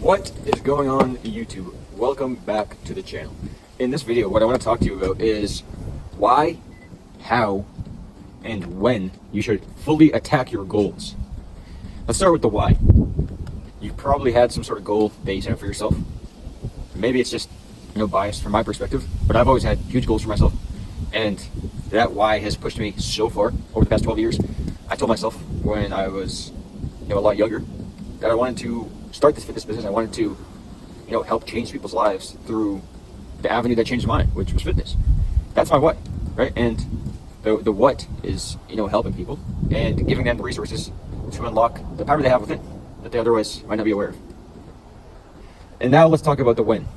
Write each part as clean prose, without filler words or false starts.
What is going on YouTube? Welcome back to the channel. In this video, what I want to talk to you about is why, how, and when you should fully attack your goals. Let's start with the why. You've probably had some sort of goal that you set up for yourself. Maybe it's just, biased from my perspective, but I've always had huge goals for myself. And that why has pushed me so far over the past 12 years. I told myself when I was, a lot younger that I wanted to start this fitness business. I wanted to, help change people's lives through the avenue that changed mine, which was fitness. That's my what, right? And the what is, helping people and giving them the resources to unlock the power they have within that they otherwise might not be aware of. And now let's talk about the when.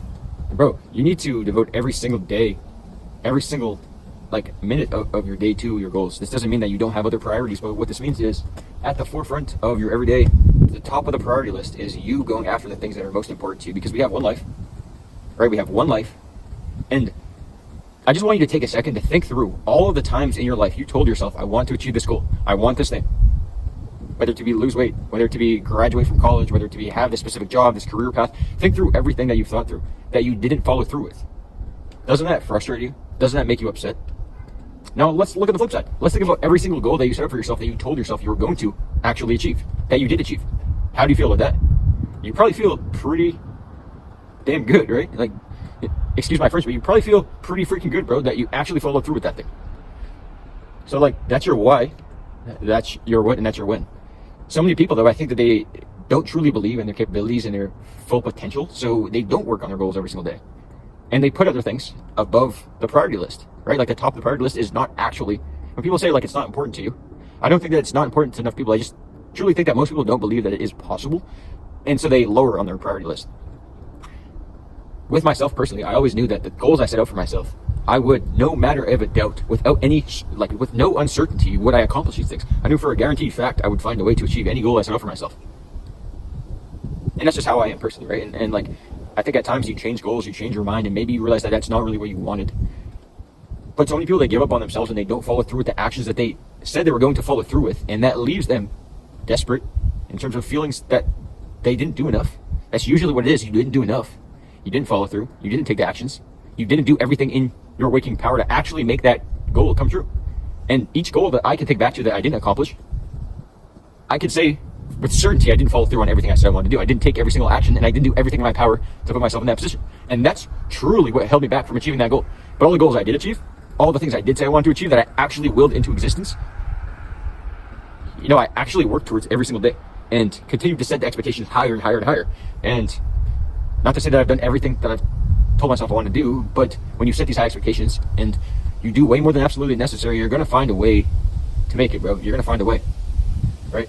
Bro, you need to devote every single day, every single minute of your day to your goals. This doesn't mean that you don't have other priorities, but what this means is at the forefront of your everyday, the top of the priority list is you going after the things that are most important to you, because we have one life, right? We have one life. And I just want you to take a second to think through all of the times in your life you told yourself, I want to achieve this goal. I want this thing. Whether it to be lose weight, whether it to be graduate from college, whether it to be have this specific job, this career path. Think through everything that you've thought through that you didn't follow through with. Doesn't that frustrate you? Doesn't that make you upset? Now let's look at the flip side. Let's think about every single goal that you set up for yourself that you told yourself you were going to actually achieve, that you did achieve. How do you feel about that? You probably feel pretty damn good, right? Excuse my French, but you probably feel pretty freaking good, bro, that you actually followed through with that thing. So that's your why, that's your what, and that's your when. So many people, though, I think that they don't truly believe in their capabilities and their full potential, so they don't work on their goals every single day. And they put other things above the priority list, right? The top of the priority list is not actually, when people say it's not important to you, I don't think that it's not important to enough people. I just truly think that most people don't believe that it is possible. And so they lower on their priority list. With myself personally, I always knew that the goals I set out for myself, I would, no matter of a doubt, without any, with no uncertainty, would I accomplish these things. I knew for a guaranteed fact I would find a way to achieve any goal I set out for myself. And that's just how I am personally, right? And I think at times you change goals, you change your mind, and maybe you realize that that's not really what you wanted. But so many people, they give up on themselves and they don't follow through with the actions that they said they were going to follow through with, and that leaves them desperate in terms of feelings that they didn't do enough. That's usually what it is. You didn't do enough. You didn't follow through. You didn't take the actions. You didn't do everything in your waking power to actually make that goal come true. And each goal that I can think back to that I didn't accomplish, I could say with certainty I didn't follow through on everything I said I wanted to do. I didn't take every single action, and I didn't do everything in my power to put myself in that position. And that's truly what held me back from achieving that goal. But all the goals I did achieve, all the things I did say I wanted to achieve that I actually willed into existence, I actually worked towards every single day and continued to set the expectations higher and higher and higher. And not to say that I've done everything that I've told myself I want to do, but when you set these high expectations and you do way more than absolutely necessary, you're going to find a way to make it, bro. You're going to find a way, right?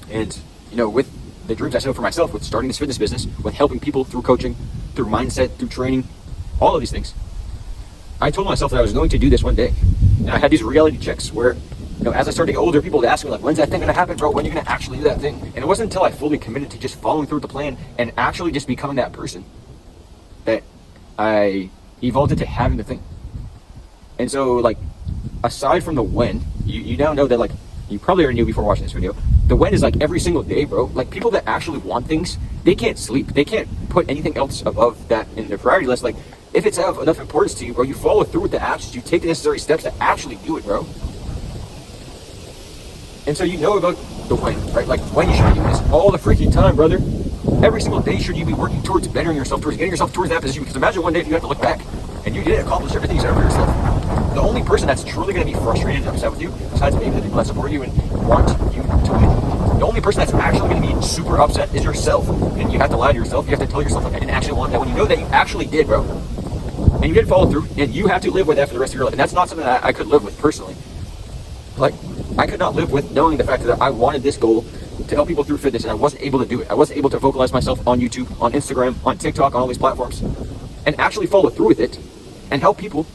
And, with the dreams I set out for myself, with starting this fitness business, with helping people through coaching, through mindset, through training, all of these things, I told myself that I was going to do this one day. And I had these reality checks where, as I started getting older, people would ask me, when's that thing going to happen, bro? When are you going to actually do that thing? And it wasn't until I fully committed to just following through with the plan and actually just becoming that person that I evolved into having the thing. And so, aside from the when, you now know that, you probably already knew before watching this video, the when is every single day, bro. People that actually want things, they can't sleep. They can't put anything else above that in their priority list. If it's of enough importance to you, bro, you follow through with the actions. You take the necessary steps to actually do it, bro. And so you know about the when, right? When you should be doing this all the freaking time, brother. Every single day should you be working towards bettering yourself, towards getting yourself towards that position. Because imagine one day if you have to look back and you didn't accomplish everything you set out for yourself. The only person that's truly going to be frustrated and upset with you, besides maybe the people that support you and want you to win, the only person that's actually going to be super upset is yourself. And you have to lie to yourself. You have to tell yourself, I didn't actually want that, when you know that you actually did, bro. And you didn't follow through, and you have to live with that for the rest of your life. And that's not something that I could live with personally. I could not live with knowing the fact that I wanted this goal to help people through fitness, and I wasn't able to do it. I wasn't able to vocalize myself on YouTube, on Instagram, on TikTok, on all these platforms, and actually follow through with it and help people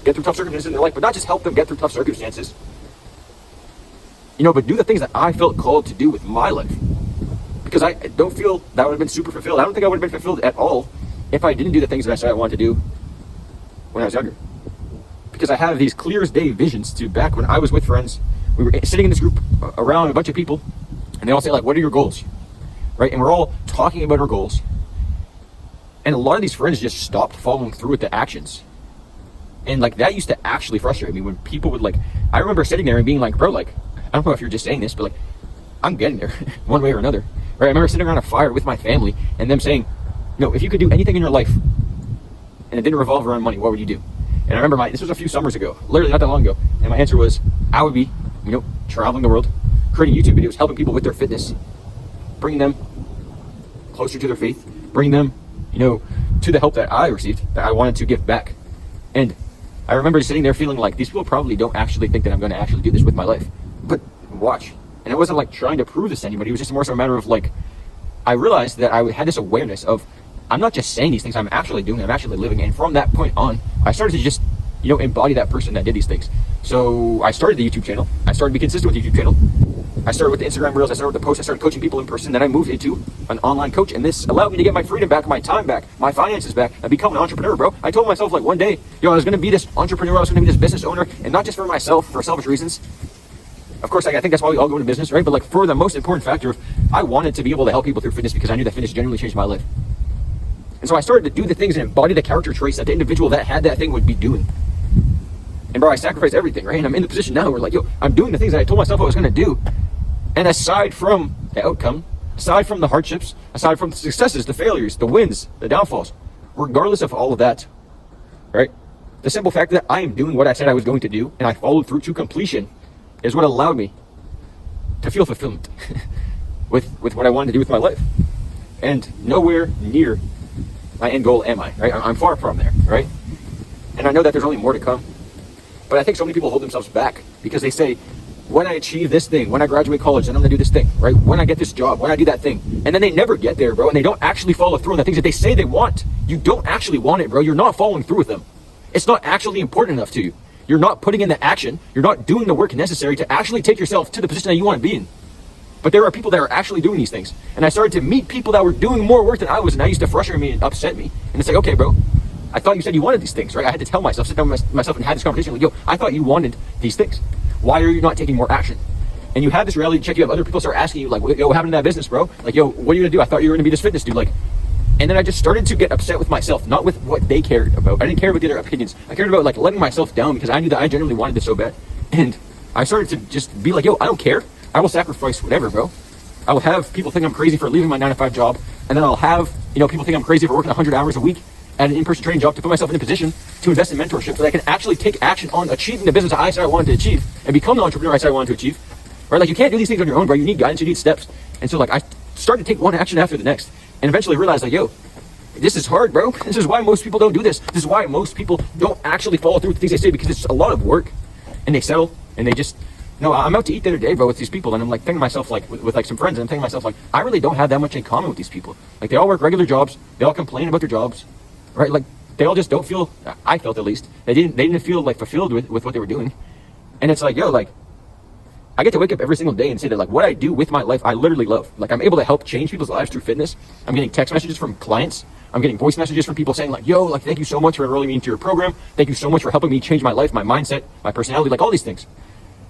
get through tough circumstances in their life, but not just help them get through tough circumstances, but do the things that I felt called to do with my life. Because I don't feel that would have been super fulfilled. I don't think I would have been fulfilled at all if I didn't do the things that I said I wanted to do when I was younger. Because I have these clear as day visions to back when I was with friends. We were sitting in this group around a bunch of people, and they all say, what are your goals? Right? And we're all talking about our goals. And a lot of these friends just stopped following through with the actions. And like that used to actually frustrate me when people would like, I remember sitting there and being like, bro, like, I don't know if you're just saying this, but like, I'm getting there one way or another, right? I remember sitting around a fire with my family and them saying, no, if you could do anything in your life and it didn't revolve around money, what would you do? And I remember this was a few summers ago, literally not that long ago. And my answer was, I would be, traveling the world, creating YouTube videos, helping people with their fitness, bringing them closer to their faith, bringing them, to the help that I received, that I wanted to give back. And I remember sitting there feeling like these people probably don't actually think that I'm going to actually do this with my life. But watch. And it wasn't like trying to prove this to anybody. It was just more so a matter of like, I realized that I had this awareness of, I'm not just saying these things, I'm actually doing them, I'm actually living. And from that point on, I started to just, embody that person that did these things. So I started the YouTube channel. I started to be consistent with the YouTube channel. I started with the Instagram Reels. I started with the posts. I started coaching people in person. Then I moved into an online coach. And this allowed me to get my freedom back, my time back, my finances back, and become an entrepreneur, bro. I told myself like one day, I was going to be this entrepreneur. I was going to be this business owner. And not just for myself, for selfish reasons. Of course, I think that's why we all go into business, right? But like for the most important factor of, I wanted to be able to help people through fitness because I knew that fitness genuinely changed my life. And so I started to do the things and embody the character traits that the individual that had that thing would be doing. And bro, I sacrificed everything, right? And I'm in the position now where like, I'm doing the things that I told myself I was going to do. And aside from the outcome, aside from the hardships, aside from the successes, the failures, the wins, the downfalls, regardless of all of that, right? The simple fact that I am doing what I said I was going to do and I followed through to completion is what allowed me to feel fulfillment with what I wanted to do with my life. And nowhere near my end goal am I, right? I'm far from there, right? And I know that there's only more to come. But I think so many people hold themselves back because they say, when I achieve this thing, when I graduate college, then I'm gonna do this thing, right? When I get this job, when I do that thing. And then they never get there, bro, and they don't actually follow through on the things that they say they want. You don't actually want it, bro. You're not following through with them. It's not actually important enough to you. You're not putting in the action. You're not doing the work necessary to actually take yourself to the position that you want to be in. But there are people that are actually doing these things. And I started to meet people that were doing more work than I was, and that used to frustrate me and upset me. And it's like, okay, bro, I thought you said you wanted these things, right? I had to tell myself, sit down with myself and have this conversation. Like, I thought you wanted these things. Why are you not taking more action? And you have this reality check. You have other people start asking you, like, what happened to that business, bro? Like, what are you gonna do? I thought you were gonna be this fitness dude. Like, and then I just started to get upset with myself, not with what they cared about. I didn't care about their opinions. I cared about like letting myself down because I knew that I genuinely wanted this so bad. And I started to just be like, I don't care. I will sacrifice whatever, bro. I will have people think I'm crazy for leaving my 9-to-5 job, and then I'll have people think I'm crazy for working 100 hours a week at an in-person training job to put myself in a position to invest in mentorship so that I can actually take action on achieving the business I said I wanted to achieve and become the entrepreneur I said I wanted to achieve. Right? Like you can't do these things on your own, bro. You need guidance, you need steps. And so like I started to take one action after the next and eventually realized like, this is hard, bro. This is why most people don't do this. This is why most people don't actually follow through with the things they say because it's a lot of work and they settle and they just, I'm out to eat the other day, bro, with these people, and I'm like thinking to myself, like with like some friends, and I'm thinking to myself, like, I really don't have that much in common with these people. Like they all work regular jobs, they all complain about their jobs, right? Like they all just don't feel, I felt at least, they didn't feel like fulfilled with what they were doing. And it's like, like I get to wake up every single day and say that like what I do with my life, I literally love. Like I'm able to help change people's lives through fitness. I'm getting text messages from clients. I'm getting voice messages from people saying like, like thank you so much for enrolling me into your program. Thank you so much for helping me change my life, my mindset, my personality, like all these things.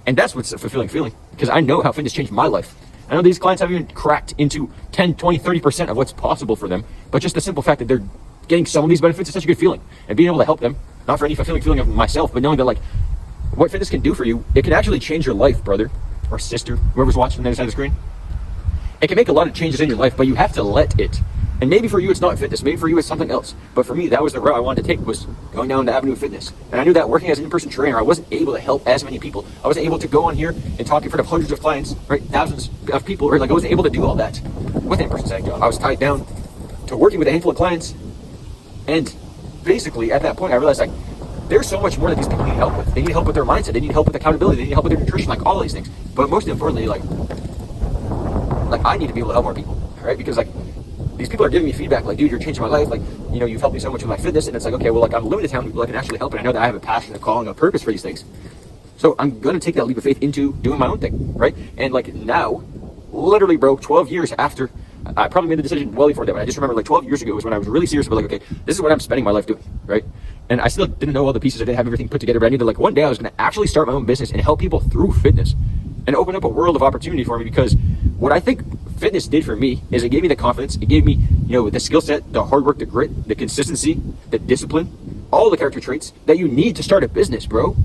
And that's what's a fulfilling feeling because I know how fitness changed my life. I know these clients haven't even cracked into 10, 20, 30% of what's possible for them. But just the simple fact that they're getting some of these benefits is such a good feeling. And being able to help them, not for any fulfilling feeling of myself, but knowing that like what fitness can do for you, it can actually change your life, brother or sister, whoever's watching on the other side of the screen. It can make a lot of changes in your life, but you have to let it. And maybe for you it's not fitness, maybe for you it's something else. But for me, that was the route I wanted to take, was going down the avenue of fitness. And I knew that working as an in-person trainer, I wasn't able to help as many people. I wasn't able to go on here and talk in front of hundreds of clients, right? Thousands of people, right? Like I wasn't able to do all that with an in-person setting job. I was tied down to working with a handful of clients. And basically at that point, I realized like, there's so much more that these people need help with. They need help with their mindset. They need help with accountability. They need help with their nutrition, like all of these things. But most importantly, like I need to be able to help more people, right? Because like these people are giving me feedback, like, dude, you're changing my life. Like, you've helped me so much with my fitness. And it's like, okay, well, like I'm limited to how many people I can actually help. And I know that I have a passion, a calling, a purpose for these things. So I'm going to take that leap of faith into doing my own thing, right? And like now, literally, bro, 12 years after, I probably made the decision well before that, but I just remember like 12 years ago was when I was really serious about like, okay, this is what I'm spending my life doing, right? And I still didn't know all the pieces. I didn't have everything put together, but I knew that like one day I was going to actually start my own business and help people through fitness and open up a world of opportunity for me, because what I think fitness did for me is it gave me the confidence, it gave me, the skill set, the hard work, the grit, the consistency, the discipline, all the character traits that you need to start a business, bro.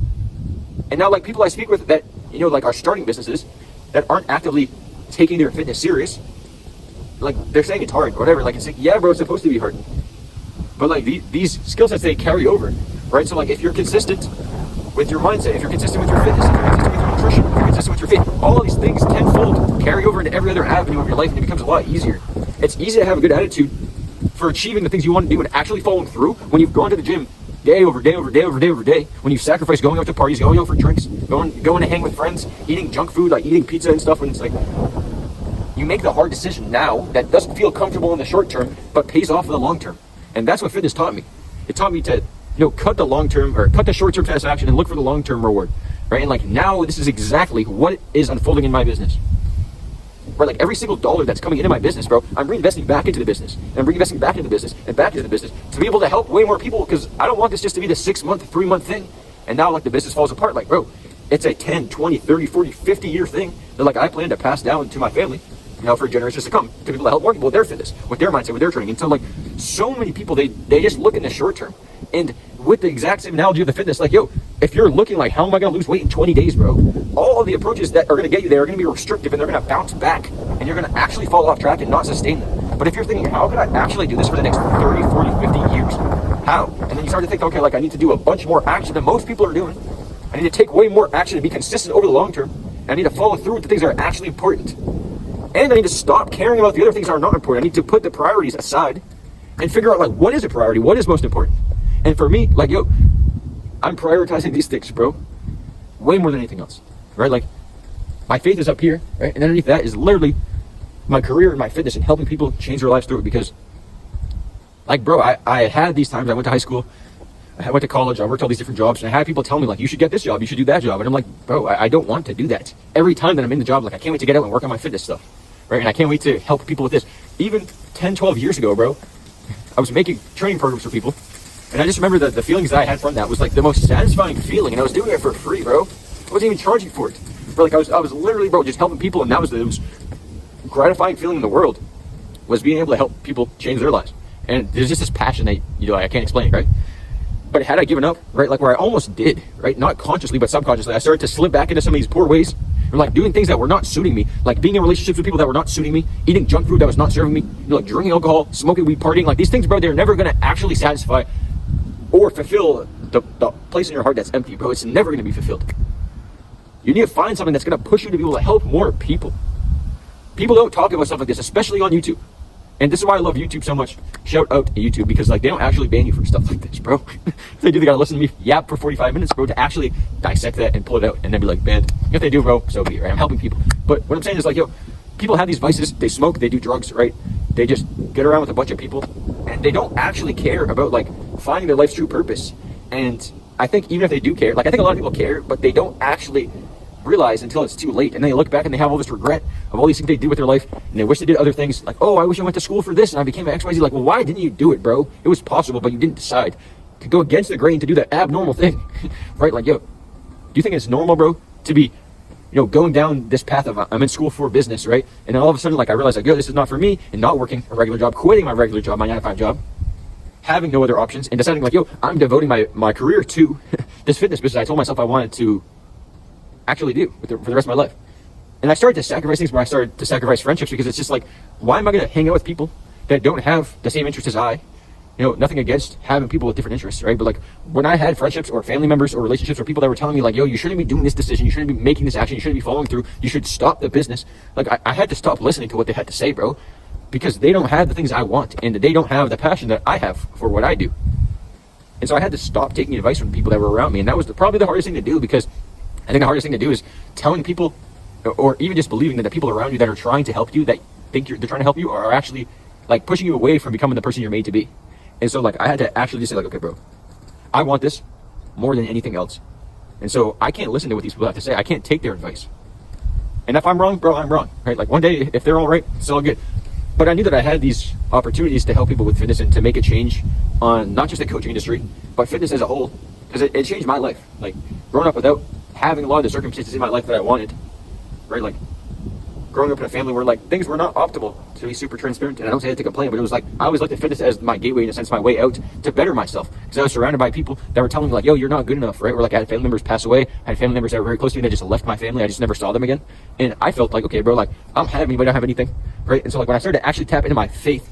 And now, like, people I speak with that, like, are starting businesses that aren't actively taking their fitness serious, like, they're saying it's hard, or whatever. Like, it's like, yeah, bro, it's supposed to be hard. But, like, these skill sets, they carry over, right? So, like, if you're consistent with your mindset, if you're consistent with your fitness, if you're consistent with your nutrition, if you're consistent with your faith, all of these things tenfold carry over into every other avenue of your life, and it becomes a lot easier. It's easy to have a good attitude for achieving the things you want to do and actually following through when you've gone to the gym day over day over day over day over day, when you sacrifice going out to parties, going out for drinks, going to hang with friends, eating junk food, like eating pizza and stuff, when it's like, you make the hard decision now that doesn't feel comfortable in the short term, but pays off in the long term. And that's what fitness taught me. It taught me to, cut the long term, or cut the short term satisfaction and look for the long term reward, right? And like, now this is exactly what is unfolding in my business. Right, like every single dollar that's coming into my business, bro, I'm reinvesting back into the business, and I'm reinvesting back into the business, and back into the business, to be able to help way more people, because I don't want this just to be the 6 month, 3 month thing, and now like the business falls apart. Like, bro, it's a 10, 20, 30, 40, 50 year thing that like I plan to pass down to my family, for generations to come, to be able to help more people with their fitness, with their mindset, with their training. And so like, so many people, they just look in the short term. And with the exact same analogy of the fitness, like, if you're looking like, how am I going to lose weight in 20 days, bro? All of the approaches that are going to get you there are going to be restrictive, and they're going to bounce back, and you're going to actually fall off track and not sustain them. But if you're thinking, how can I actually do this for the next 30, 40, 50 years? How? And then you start to think, okay, like I need to do a bunch more action than most people are doing. I need to take way more action to be consistent over the long term. And I need to follow through with the things that are actually important. And I need to stop caring about the other things that are not important. I need to put the priorities aside and figure out, like, what is a priority? What is most important? And for me, like, I'm prioritizing these things, bro, way more than anything else, right? Like, my faith is up here, right? And underneath that is literally my career and my fitness and helping people change their lives through it. Because, like, bro, I had these times. I went to high school, I went to college, I worked all these different jobs, and I had people tell me, like, you should get this job, you should do that job. And I'm like, bro, I don't want to do that. Every time that I'm in the job, like, I can't wait to get out and work on my fitness stuff, right? And I can't wait to help people with this. Even 10, 12 years ago, bro, I was making training programs for people. And I just remember that the feelings that I had from that was like the most satisfying feeling, and I was doing it for free, bro. I wasn't even charging for it. But like I was literally, bro, just helping people, and that was the most gratifying feeling in the world, was being able to help people change their lives. And there's just this passion that I can't explain, right? But had I given up, right, like where I almost did, right, not consciously but subconsciously, I started to slip back into some of these poor ways, or like doing things that were not suiting me, like being in relationships with people that were not suiting me, eating junk food that was not serving me, like drinking alcohol, smoking weed, partying. Like these things, bro, they're never gonna actually satisfy or fulfill the place in your heart that's empty, bro. It's never going to be fulfilled. You need to find something that's going to push you to be able to help more people. People don't talk about stuff like this, especially on YouTube. And this is why I love YouTube so much. Shout out to YouTube, because like they don't actually ban you for stuff like this, bro. If they do, they got to listen to me yap for 45 minutes, bro, to actually dissect that and pull it out and then be like, banned. If they do, bro, so be it, right? I'm helping people. But what I'm saying is like, people have these vices. They smoke, they do drugs, right? They just get around with a bunch of people, and they don't actually care about like finding their life's true purpose. And I think even if they do care, like I think a lot of people care, but they don't actually realize until it's too late, and they look back and they have all this regret of all these things they do with their life, and they wish they did other things, like, oh, I wish I went to school for this and I became an XYZ. Like, well, why didn't you do it, bro? It was possible, but you didn't decide to go against the grain, to do that abnormal thing. Right? Like, do you think it's normal, bro, to be going down this path of I'm in school for business, right? And then all of a sudden, like, I realize, like, this is not for me, and not working a regular job, quitting my regular job, my 9-to-5 job, having no other options, and deciding, like, I'm devoting my career to this fitness business I told myself I wanted to actually do for the rest of my life. And I started to sacrifice things, where I started to sacrifice friendships, because it's just like, why am I going to hang out with people that don't have the same interests as I? Nothing against having people with different interests, right? But like, when I had friendships or family members or relationships or people that were telling me like, you shouldn't be doing this decision, you shouldn't be making this action, you shouldn't be following through, you should stop the business. Like, I had to stop listening to what they had to say, bro, because they don't have the things I want, and they don't have the passion that I have for what I do. And so I had to stop taking advice from people that were around me, and that was probably the hardest thing to do, because I think the hardest thing to do is telling people, or even just believing that the people around you that are trying to help you, that think they're trying to help you, are actually like pushing you away from becoming the person you're made to be. And so like, I had to actually just say like, okay, bro, I want this more than anything else. And so I can't listen to what these people have to say. I can't take their advice. And if I'm wrong, bro, I'm wrong, right? Like one day, if they're all right, it's all good. But I knew that I had these opportunities to help people with fitness and to make a change on not just the coaching industry, but fitness as a whole, because it changed my life. Like growing up without having a lot of the circumstances in my life that I wanted, right? Like growing up in a family where like things were not optimal, to be super transparent. And I don't say that to complain, but it was like I always looked at fitness as my gateway, in a sense, my way out to better myself, because I was surrounded by people that were telling me like, yo, you're not good enough, right? Or like I had family members pass away, I had family members that were very close to me that just left my family, I just never saw them again. And I felt like, okay, bro, like I don't have anybody, I don't have anything, right? And so like when I started to actually tap into my faith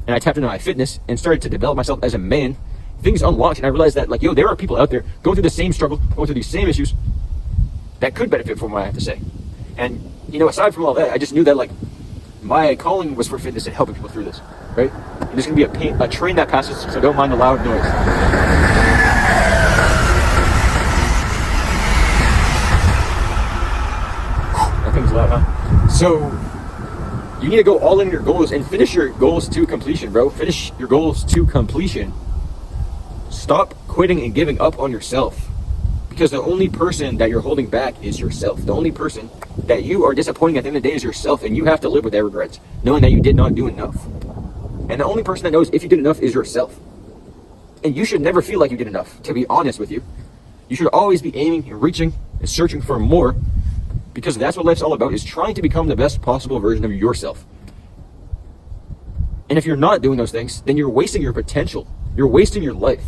and I tapped into my fitness and started to develop myself as a man, things unlocked, and I realized that like, yo, there are people out there going through the same struggle, going through these same issues that could benefit from what I have to say. And you know, aside from all that, I just knew that like my calling was for fitness and helping people through this, right? And there's gonna be a train that passes, so don't mind the loud noise. That thing's loud, huh? So you need to go all in your goals and finish your goals to completion, bro. Finish your goals to completion. Stop quitting and giving up on yourself, because the only person that you're holding back is yourself. The only person that you are disappointing at the end of the day is yourself, and you have to live with that regret, knowing that you did not do enough. And the only person that knows if you did enough is yourself. And you should never feel like you did enough, to be honest with you. You should always be aiming and reaching and searching for more, because that's what life's all about, is trying to become the best possible version of yourself. And if you're not doing those things, then you're wasting your potential. You're wasting your life.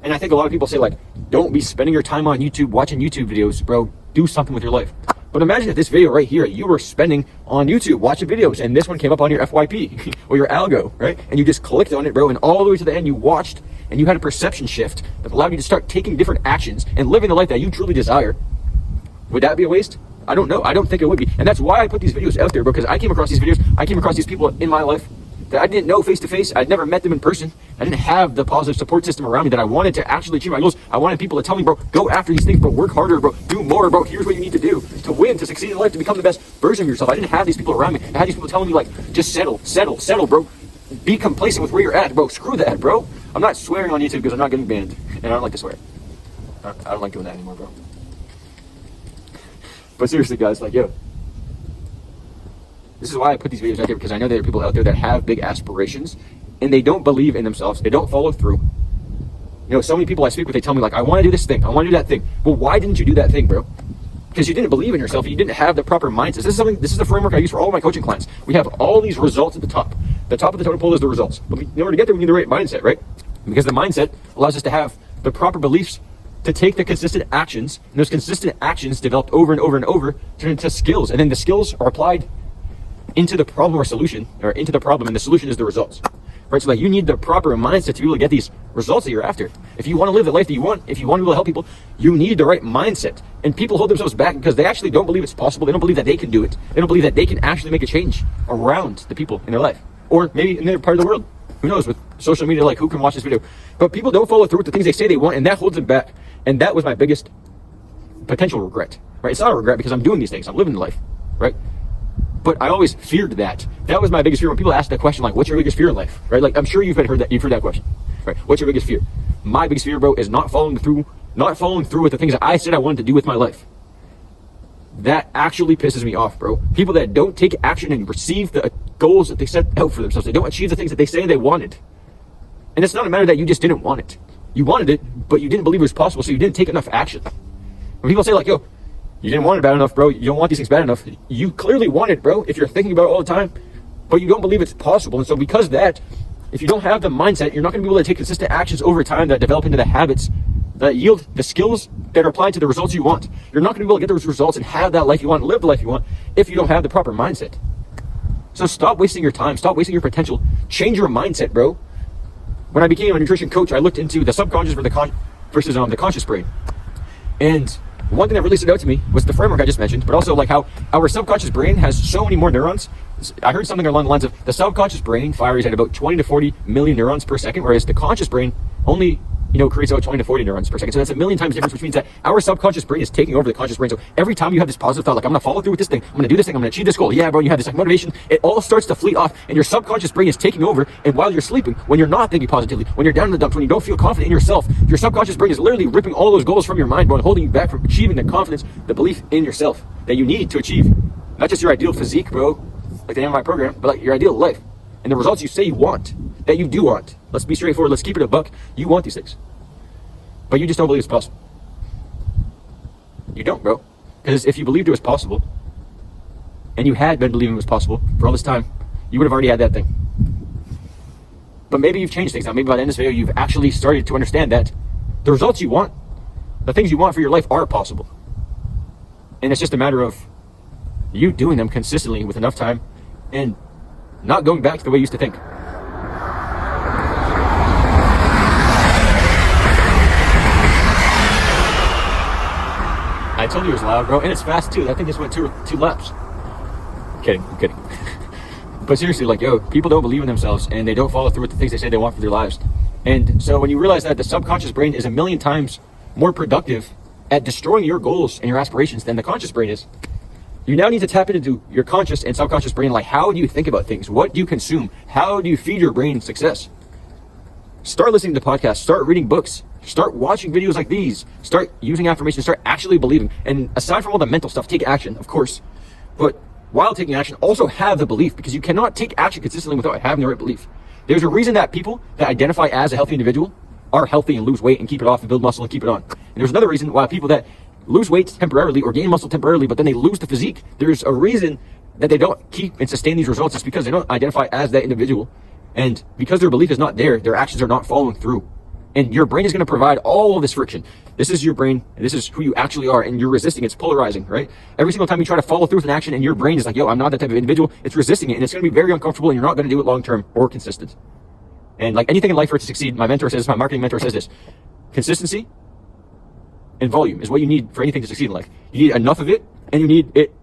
And I think a lot of people say like, don't be spending your time on YouTube watching YouTube videos, bro. Do something with your life. But imagine if this video right here, you were spending on YouTube watching videos, and this one came up on your FYP or your algo, right? And you just clicked on it, bro, and all the way to the end you watched, and you had a perception shift that allowed you to start taking different actions and living the life that you truly desire. Would that be a waste? I don't know. I don't think it would be. And that's why I put these videos out there, bro, because I came across these videos. I came across these people in my life that I didn't know face to face. I'd never met them in person. I didn't have the positive support system around me that I wanted to actually achieve my goals. I wanted people to tell me, bro, go after these things, bro, work harder, bro, do more, bro. Here's what you need to do to win, to succeed in life, to become the best version of yourself. I didn't have these people around me. I had these people telling me like, just settle, bro. Be complacent with where you're at, bro. Screw that, bro. I'm not swearing on YouTube because I'm not getting banned, and I don't like to swear. I don't like doing that anymore, bro. But seriously, guys, like, yo, this is why I put these videos out there, because I know there are people out there that have big aspirations and they don't believe in themselves. They don't follow through. You know, so many people I speak with, they tell me like, I want to do this thing. I want to do that thing. Well, why didn't you do that thing, bro? Because you didn't believe in yourself. You didn't have the proper mindset. This is the framework I use for all my coaching clients. We have all these results at the top. The top of the totem pole is the results. But in order to get there, we need the right mindset, right? Because the mindset allows us to have the proper beliefs to take the consistent actions, and those consistent actions developed over and over and over turn into skills, and then the skills are applied into the problem or solution, or into the problem, and the solution is the results, right? So like you need the proper mindset to be able to get these results that you're after. If you want to live the life that you want, if you want to be able to help people, you need the right mindset. And people hold themselves back because they actually don't believe it's possible. They don't believe that they can do it. They don't believe that they can actually make a change around the people in their life, or maybe in their part of the world. Who knows, with social media, like who can watch this video? But people don't follow through with the things they say they want, and that holds them back. And that was my biggest potential regret, right? It's not a regret because I'm doing these things. I'm living the life, right? But I always feared that. That was my biggest fear. When people ask that question, like, what's your biggest fear in life, right? Like, I'm sure you've heard that question, right? What's your biggest fear? My biggest fear, bro, is not following through with the things that I said I wanted to do with my life. That actually pisses me off, bro. People that don't take action and receive the goals that they set out for themselves. They don't achieve the things that they say they wanted. And it's not a matter that you just didn't want it. You wanted it, but you didn't believe it was possible, so you didn't take enough action. When people say like, yo, you didn't want it bad enough, bro, you don't want these things bad enough, you clearly want it, bro, if you're thinking about it all the time, but you don't believe it's possible. And so because of that, if you don't have the mindset, you're not going to be able to take consistent actions over time that develop into the habits that yield the skills that are applied to the results you want. You're not going to be able to get those results and have that life you want, live the life you want, if you don't have the proper mindset. So stop wasting your time, stop wasting your potential, change your mindset, bro. When I became a nutrition coach, I looked into the subconscious versus the conscious brain. And one thing that really stood out to me was the framework I just mentioned, but also like how our subconscious brain has so many more neurons. I heard something along the lines of the subconscious brain fires at about 20 to 40 million neurons per second, whereas the conscious brain only creates about 20 to 40 neurons per second. So that's a million times difference, which means that our subconscious brain is taking over the conscious brain. So every time you have this positive thought, like I'm gonna follow through with this thing, I'm gonna do this thing, I'm gonna achieve this goal. Yeah, bro, you have this like motivation. It all starts to fleet off, and your subconscious brain is taking over. And while you're sleeping, when you're not thinking positively, when you're down in the dumps, when you don't feel confident in yourself, your subconscious brain is literally ripping all those goals from your mind, bro, and holding you back from achieving the confidence, the belief in yourself that you need to achieve not just your ideal physique, bro, like the name of my program, but like your ideal life and the results you say you want, that you do want. Let's be straightforward. Let's keep it a buck. You want these things. But you just don't believe it's possible. You don't, bro. Because if you believed it was possible, and you had been believing it was possible for all this time, you would have already had that thing. But maybe you've changed things now. Maybe by the end of this video, you've actually started to understand that the results you want, the things you want for your life are possible. And it's just a matter of you doing them consistently with enough time and not going back to the way you used to think. I told you it was loud, bro, and it's fast too. I think this went two laps. I'm kidding. But seriously, like, yo, people don't believe in themselves and they don't follow through with the things they say they want for their lives. And so when you realize that the subconscious brain is a million times more productive at destroying your goals and your aspirations than the conscious brain is, you now need to tap into your conscious and subconscious brain. Like, how do you think about things? What do you consume? How do you feed your brain success? Start listening to podcasts, start reading books, start watching videos like these, start using affirmations, start actually believing. And aside from all the mental stuff, take action, of course. But while taking action, also have the belief, because you cannot take action consistently without having the right belief. There's a reason that people that identify as a healthy individual are healthy and lose weight and keep it off and build muscle and keep it on. And there's another reason why people that lose weight temporarily or gain muscle temporarily, but then they lose the physique, there's a reason that they don't keep and sustain these results. It's because they don't identify as that individual. And because their belief is not there, their actions are not following through. And your brain is going to provide all of this friction. This is your brain, and this is who you actually are, and you're resisting. It's polarizing, right? Every single time you try to follow through with an action and your brain is like, yo, I'm not that type of individual, it's resisting it, and it's going to be very uncomfortable, and you're not going to do it long-term or consistent. And like anything in life for it to succeed, my marketing mentor says this: consistency and volume is what you need for anything to succeed in life. You need enough of it, and you need it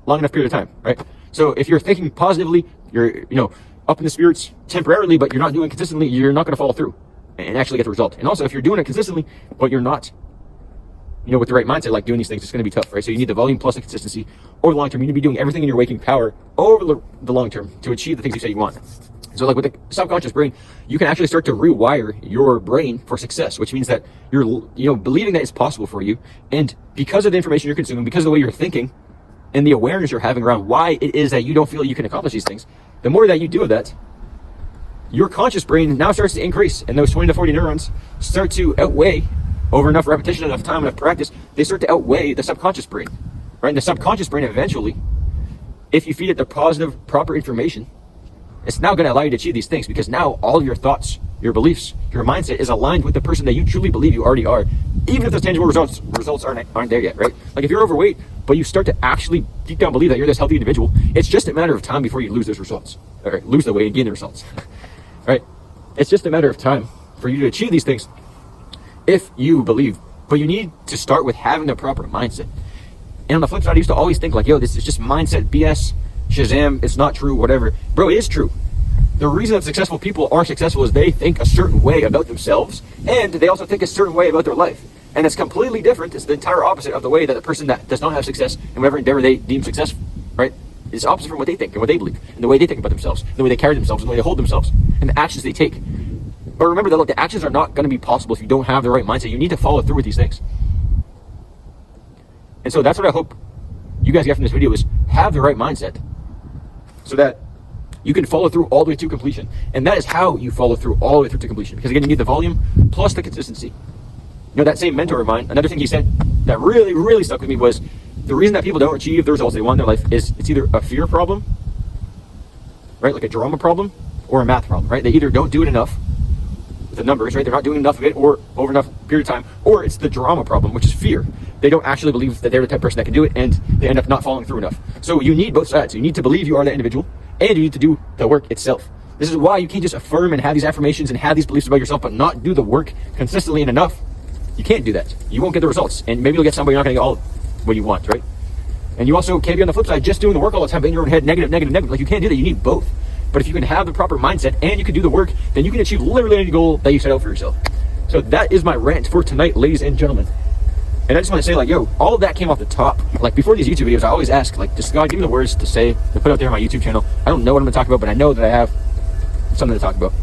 long enough period of time, right? So if you're thinking positively, you're, up in the spirits temporarily, but you're not doing it consistently, you're not going to follow through and actually get the result. And also, if you're doing it consistently, but you're not, with the right mindset, like doing these things, it's going to be tough, right? So you need the volume plus the consistency over the long term. You need to be doing everything in your waking power over the long term to achieve the things you say you want. So like with the subconscious brain, you can actually start to rewire your brain for success, which means that you're, believing that it's possible for you. And because of the information you're consuming, because of the way you're thinking and the awareness you're having around why it is that you don't feel you can accomplish these things, the more that you do that, your conscious brain now starts to increase, and those 20 to 40 neurons start to outweigh, over enough repetition, enough time, enough practice, they start to outweigh the subconscious brain, right? And the subconscious brain eventually, if you feed it the positive, proper information, it's now going to allow you to achieve these things, because now all of your thoughts, your beliefs, your mindset is aligned with the person that you truly believe you already are, even if those tangible results aren't there yet, right? Like if you're overweight, but you start to actually deep down believe that you're this healthy individual, it's just a matter of time before you lose those results, or lose the weight and gain the results. Right? It's just a matter of time for you to achieve these things if you believe. But you need to start with having the proper mindset. And on the flip side, I used to always think like, yo, this is just mindset BS, Shazam, it's not true, whatever. Bro, it is true. The reason that successful people are successful is they think a certain way about themselves, and they also think a certain way about their life. And it's completely different. It's the entire opposite of the way that the person that does not have success in whatever endeavor they deem successful, right? It's opposite from what they think and what they believe, and the way they think about themselves, and the way they carry themselves, and the way they hold themselves, and the actions they take. But remember that, look, the actions are not going to be possible if you don't have the right mindset. You need to follow through with these things. And so that's what I hope you guys get from this video, is have the right mindset so that you can follow through all the way to completion. And that is how you follow through all the way through to completion. Because again, you need the volume plus the consistency. That same mentor of mine, another thing he said that really, really stuck with me was, the reason that people don't achieve the results they want in their life is it's either a fear problem, right? Like a drama problem, or a math problem, right? They either don't do it enough with the numbers, right? They're not doing enough of it or over enough period of time, or it's the drama problem, which is fear. They don't actually believe that they're the type of person that can do it, and they end up not following through enough. So you need both sides. You need to believe you are that individual, and you need to do the work itself. This is why you can't just affirm and have these affirmations and have these beliefs about yourself, but not do the work consistently and enough. You can't do that. You won't get the results, and maybe you'll get somebody, you're not going to get all what you want, right? And you also can't be on the flip side just doing the work all the time, but in your own head, negative. Like, you can't do that. You need both. But if you can have the proper mindset and you can do the work, then you can achieve literally any goal that you set out for yourself. So that is my rant for tonight, ladies and gentlemen. And I just want to say, like, yo, all of that came off the top. Like, before these YouTube videos, I always ask, like, just God, give me the words to say, to put out there on my YouTube channel. I don't know what I'm going to talk about, but I know that I have something to talk about.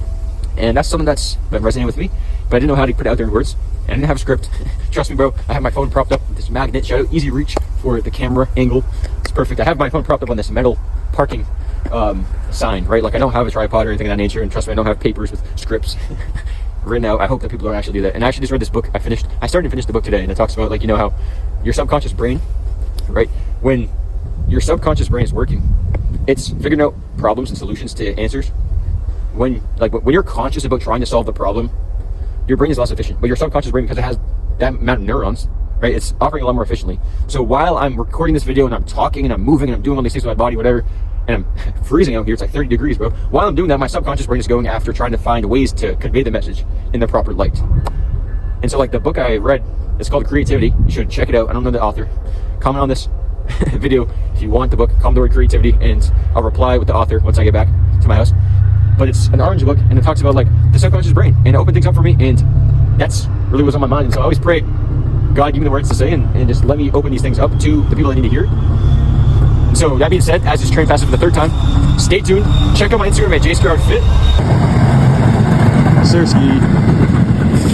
And that's something that's been resonating with me, but I didn't know how to put it out there in words. And I didn't have a script. Trust me, bro, I have my phone propped up with this magnet. Shout out, easy reach for the camera angle. It's perfect. I have my phone propped up on this metal parking sign, right? Like, I don't have a tripod or anything of that nature, and trust me, I don't have papers with scripts written out. I hope that people don't actually do that. And I actually just read this book. I started to finish the book today, and it talks about, like, how your subconscious brain, right, when your subconscious brain is working. It's figuring out problems and solutions to answers. When you're conscious about trying to solve the problem, your brain is less efficient. But your subconscious brain, because it has that amount of neurons, right, it's operating a lot more efficiently. So while I'm recording this video and I'm talking and I'm moving and I'm doing all these things with my body, whatever, and I'm freezing out here, it's like 30 degrees, bro. While I'm doing that, my subconscious brain is going after trying to find ways to convey the message in the proper light. And so like the book I read, it's called Creativity. You should check it out. I don't know the author. Comment on this video if you want the book. Comment the word creativity and I'll reply with the author once I get back to my house. But it's an orange book and it talks about like the subconscious brain, and it opened things up for me, and that's really what's on my mind. And so I always pray, God, give me the words to say and just let me open these things up to the people that need to hear it. And so that being said, as this train passes for the third time, stay tuned. Check out my Instagram at jstroudfit. Sirski.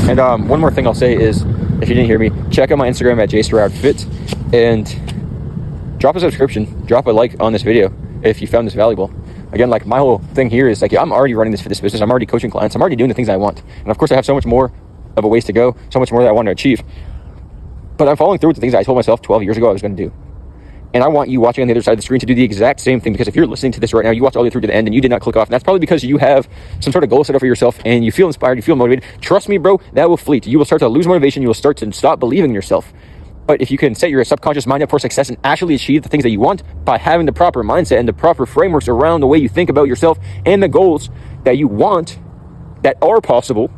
And one more thing I'll say is, if you didn't hear me, check out my Instagram at jstroudfit and drop a subscription, drop a like on this video if you found this valuable. Again, like my whole thing here is like, I'm already running this business. I'm already coaching clients. I'm already doing the things I want. And of course I have so much more of a ways to go, so much more that I want to achieve. But I'm following through with the things that I told myself 12 years ago I was going to do. And I want you watching on the other side of the screen to do the exact same thing, because if you're listening to this right now, you watch all the way through to the end and you did not click off, and that's probably because you have some sort of goal set up for yourself and you feel inspired, you feel motivated. Trust me, bro, that will fleet. You will start to lose motivation. You will start to stop believing in yourself. But if you can set your subconscious mind up for success and actually achieve the things that you want by having the proper mindset and the proper frameworks around the way you think about yourself and the goals that you want that are possible,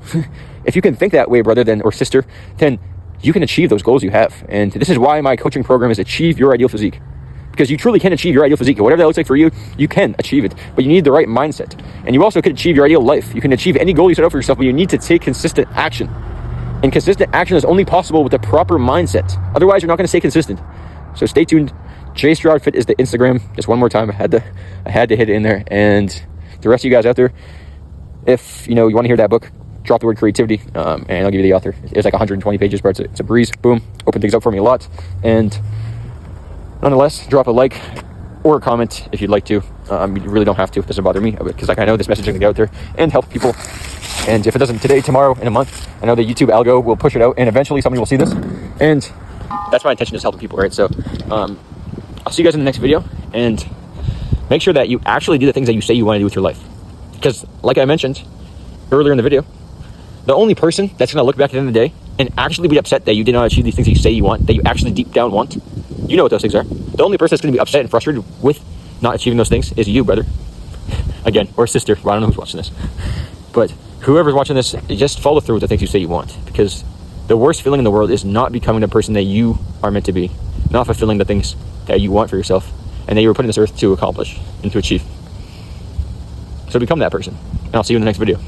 if you can think that way, brother or sister, then you can achieve those goals you have. And this is why my coaching program is Achieve Your Ideal Physique. Because you truly can achieve your ideal physique. Whatever that looks like for you, you can achieve it. But you need the right mindset. And you also can achieve your ideal life. You can achieve any goal you set out for yourself, but you need to take consistent action. And consistent action is only possible with the proper mindset. Otherwise, you're not going to stay consistent. So stay tuned. jstroudfit is the Instagram. Just one more time, I had to hit it in there. And the rest of you guys out there, if you want to hear that book, drop the word creativity, and I'll give you the author. It's like 120 pages, but it's a breeze. Boom, open things up for me a lot. And nonetheless, drop a like or a comment if you'd like to. You really don't have to. It doesn't bother me, because I know this message is going to get out there and help people. And if it doesn't today, tomorrow, in a month, I know the YouTube algo will push it out, and eventually somebody will see this. And that's my intention, is helping people, right? So I'll see you guys in the next video, and make sure that you actually do the things that you say you want to do with your life. Because like I mentioned earlier in the video, the only person that's going to look back at the end of the day and actually be upset that you did not achieve these things that you say you want, that you actually deep down want, you know what those things are. The only person that's going to be upset and frustrated with not achieving those things is you, brother. Again, or sister. Well, I don't know who's watching this. But whoever's watching this, just follow through with the things you say you want. Because the worst feeling in the world is not becoming the person that you are meant to be. Not fulfilling the things that you want for yourself and that you were put on this earth to accomplish and to achieve. So become that person. And I'll see you in the next video.